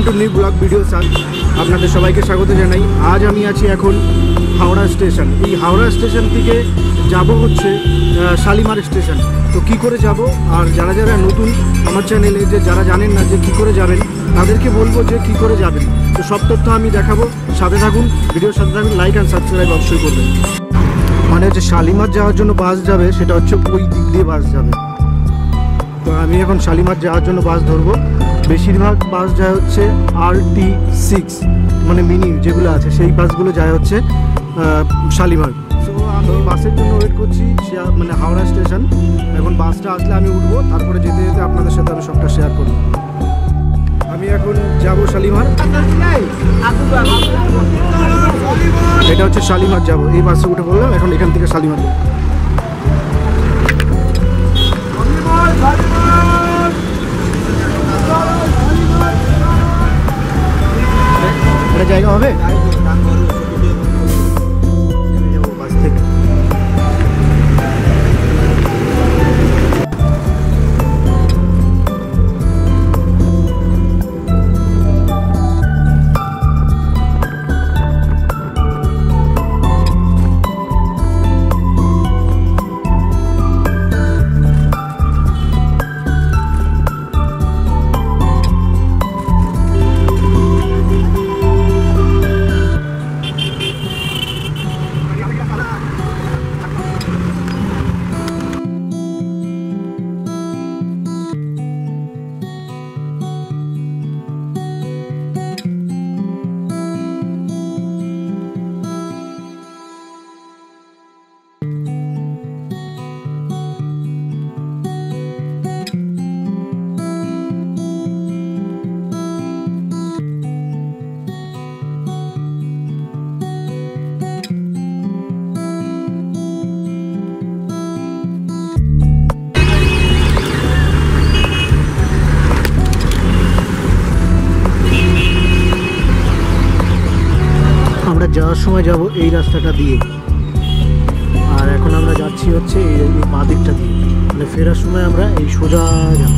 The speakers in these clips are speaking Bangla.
Two new blog video sir, আপনাদের সবাইকে স্বাগত জানাই। আজ আমি আছি এখন হাওড়া স্টেশন। এই হাওড়া স্টেশন থেকে যাব হচ্ছে শালিমার স্টেশন। তো কি করে যাব, আর যারা যারা নতুন আমার চ্যানেলে, যে যারা জানেন না যে কি করে যাবেন, তাদেরকে বলবো যে কি করে যাবেন। তো সব তথ্য আমি দেখাবো, সাথে থাকুন, ভিডিওর সাথে থাকুন, লাইক অ্যান্ড সাবস্ক্রাইব অবশ্যই করবেন। মানে হচ্ছে শালিমার যাওয়ার জন্য বাস যাবে, সেটা হচ্ছে ওই দিক দিয়ে বাস যাবে। তো আমি এখন শালিমার যাওয়ার জন্য বাস ধরবো। বেশিরভাগ বাস যায় হচ্ছে RT6, মানে মিনি যেগুলো আছে সেই বাসগুলো যায় হচ্ছে শালিমার। সো আমি বাসের জন্য ওয়েট করছি, মানে হাওড়া স্টেশন। এখন বাসটা আসলে আমি উঠবো, তারপরে যেতে যেতে আপনাদের সাথে আমি সবটা শেয়ার করব। আমি এখন যাব শালিমার। এটা হচ্ছে শালিমার যাব, এই বাসে উঠে পড়লাম। এখন এখান থেকে শালিমার জায়গা হবে। বাস থেকে যাওয়ার সময় যাব এই রাস্তাটা দিয়ে, আর এখন আমরা যাচ্ছি হচ্ছে এই বাঁ দিকটা দিয়ে। মানে ফেরার সময় আমরা এই সোজা যাব।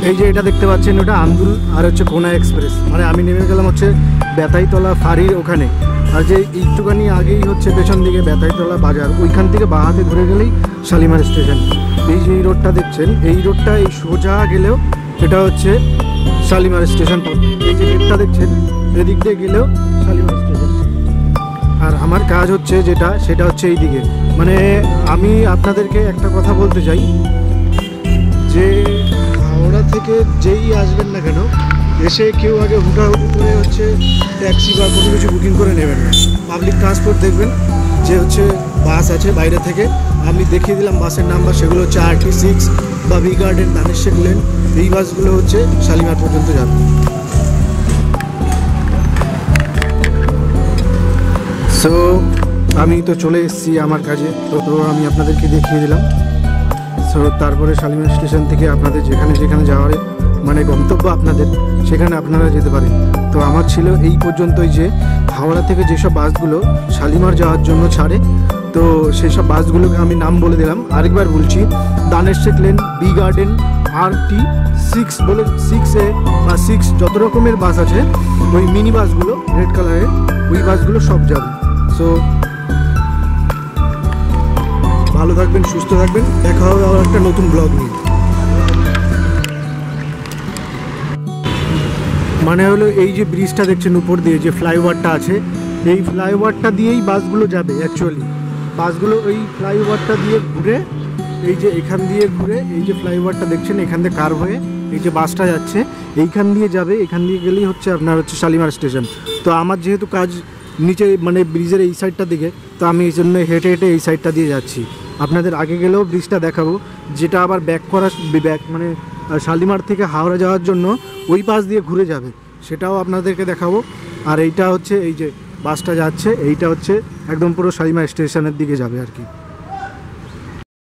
এই যে এটা দেখতে পাচ্ছেন, ওটা আন্দুল আর হচ্ছে কোনা এক্সপ্রেস। মানে আমি নেমে গেলাম হচ্ছে বেতাইতলা ফাঁড়ির ওখানে। আর যে একটুখানি আগেই হচ্ছে পেছন দিকে বেতাইতলা বাজার, ওইখান থেকে বাঁ হাতে ঘুরে গেলেই শালিমার স্টেশন। এই যে এই রোডটা দেখছেন, এই রোডটা এই সোজা গেলেও এটা হচ্ছে শালিমার স্টেশন। এই যে গেটটা দেখছেন এদিক দিয়ে গেলেও শালিমার স্টেশন। আর আমার কাজ হচ্ছে যেটা সেটা হচ্ছে এই দিকে, মানে আমি আপনাদেরকে একটা কথা বলতে চাই যে হাওড়া থেকে যেই আসবেন না কেন এসে কেউ আগে হুটাহুটি করে হচ্ছে ট্যাক্সি বা কোনো কিছু বুকিং করে নেবেন না। পাবলিক ট্রান্সপোর্ট দেখবেন যে হচ্ছে বাস আছে বাইরে থেকে, আমি দেখিয়ে দিলাম বাসের নাম্বার, সেগুলো হচ্ছে RT6 বা ভি গার্ডেন, ধানেশ্বর লেন, এই বাসগুলো হচ্ছে শালিমার পর্যন্ত যাবে। সো আমি তো চলে এসেছি আমার কাজে, তো আমি আপনাদেরকে দেখিয়ে দিলাম। সো তারপরে শালিমার স্টেশন থেকে আপনাদের যেখানে যেখানে যাওয়ার মানে গন্তব্য আপনাদের, সেখানে আপনারা যেতে পারেন। তো আমার ছিল এই পর্যন্তই যে হাওড়া থেকে যেসব বাসগুলো শালিমার যাওয়ার জন্য ছাড়ে, তো সেই সব বাসগুলোকে আমি নাম বলে দিলাম। আরেকবার বলছি, ধানেশ্বর লেন, ভি গার্ডেন, RT6 বলে 6A বা 6 যত রকমের বাস আছে, ওই মিনি বাসগুলো রেড কালারের, ওই বাসগুলো সব যাবে। সো ভালো থাকবেন, সুস্থ থাকবেন, দেখা হবে আবার একটা নতুন ব্লগ নিয়ে। মানে হলো এই যে ব্রিজটা দেখছেন উপর দিয়ে যে ফ্লাইওভারটা আছে, এই ফ্লাইওভারটা দিয়েই বাসগুলো যাবে। অ্যাকচুয়ালি বাসগুলো ওই ফ্লাইওভারটা দিয়ে ঘুরে, এই যে এখান দিয়ে ঘুরে, এই যে ফ্লাইওভারটা দেখছেন এখান দিয়ে কার্ভ হয়ে এই যে বাসটা যাচ্ছে এইখান দিয়ে যাবে। এখান দিয়ে গেলেই হচ্ছে আপনার হচ্ছে শালিমার স্টেশন। তো আমার যেহেতু কাজ নিচে মানে ব্রিজের এই সাইডটা দিকে, তো আমি এই জন্য হেঁটে হেঁটে এই সাইডটা দিয়ে যাচ্ছি। আপনাদের আগে গেলেও ব্রিজটা দেখাবো, যেটা আবার ব্যাক মানে শালিমার থেকে হাওড়া যাওয়ার জন্য ওই পাশ দিয়ে ঘুরে যাবে, সেটাও আপনাদেরকে দেখাবো। আর এইটা হচ্ছে এই যে বাসটা যাচ্ছে, এইটা হচ্ছে একদম পুরো শালিমার স্টেশনের দিকে যাবে আর কি।